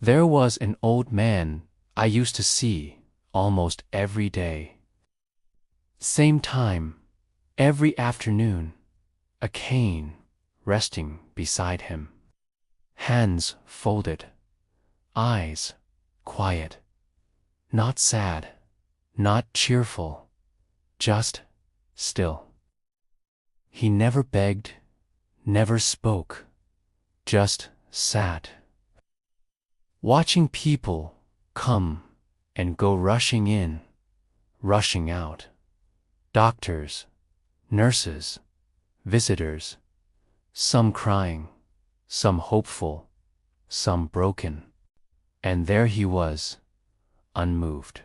There was an old man I used to see almost every day. Same time, every afternoon, a cane resting beside him. Hands folded, eyes quiet, not sad, not cheerful, just still. He never begged, never spoke, just sat, watching people come and go, rushing in, rushing out. Doctors, nurses, visitors, some crying, some hopeful, some broken. And there he was, unmoved,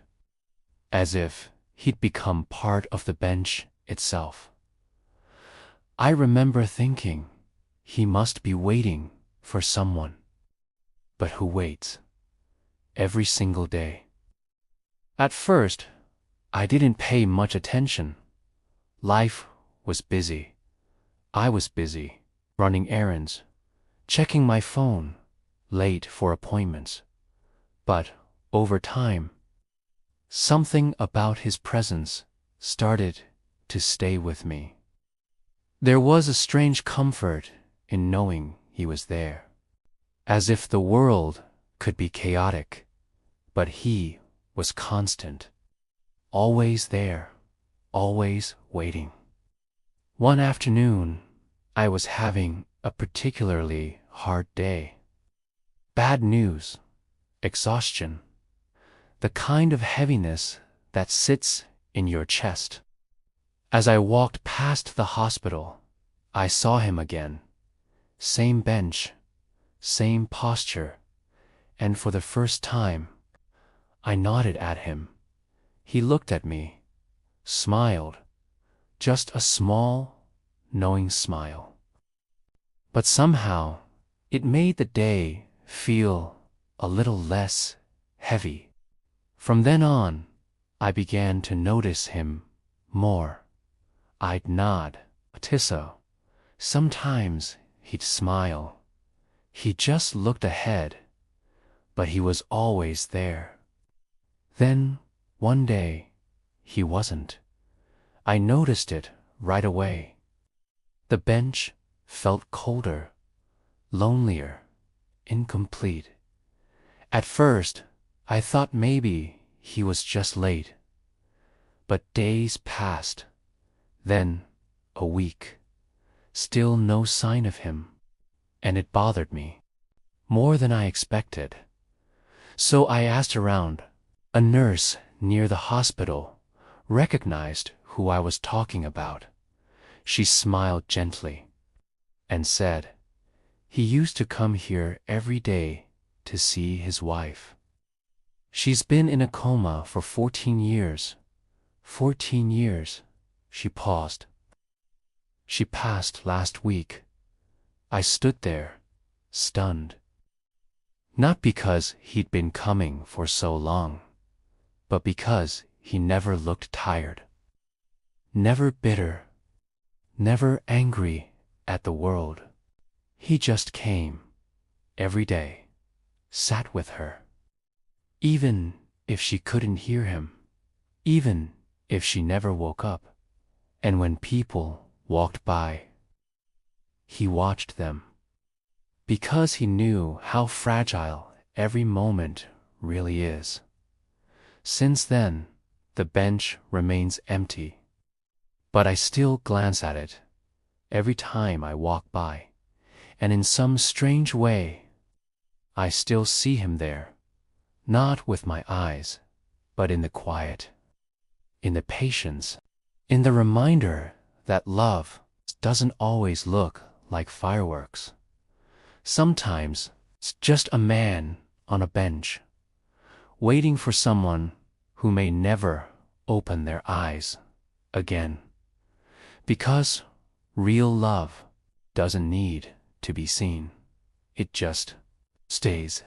as if he'd become part of the bench itself. I remember thinking he must be waiting for someone. But who waits every single day? At first, I didn't pay much attention. Life was busy. I was busy, running errands, checking my phone, late for appointments. But over time, something about his presence started to stay with me. There was a strange comfort in knowing he was there, as if the world could be chaotic, but he was constant, always there, always waiting. One afternoon, I was having a particularly hard day. Bad news, exhaustion, the kind of heaviness that sits in your chest. As I walked past the hospital, I saw him again. Same bench, same posture, and for the first time, I nodded at him. He looked at me, smiled, just a small, knowing smile. But somehow, it made the day feel a little less heavy. From then on, I began to notice him more. I'd nod, Tissa. Sometimes he'd smile. He just looked ahead, but he was always there. Then, one day, he wasn't. I noticed it right away. The bench felt colder, lonelier, incomplete. At first, I thought maybe he was just late. But days passed. Then, a week. Still no sign of him. And it bothered me, more than I expected. So I asked around. A nurse near the hospital recognized who I was talking about. She smiled gently and said, "He used to come here every day to see his wife. She's been in a coma for 14 years. 14 years." She paused. "She passed last week." I stood there, stunned. Not because he'd been coming for so long, but because he never looked tired. Never bitter, never angry at the world. He just came, every day, sat with her. Even if she couldn't hear him, even if she never woke up. And when people walked by, he watched them. Because he knew how fragile every moment really is. Since then, the bench remains empty. But I still glance at it every time I walk by, and in some strange way, I still see him there, not with my eyes, but in the quiet, in the patience, in the reminder that love doesn't always look like fireworks. Sometimes it's just a man on a bench, waiting for someone who may never open their eyes again. Because real love doesn't need to be seen. It just stays.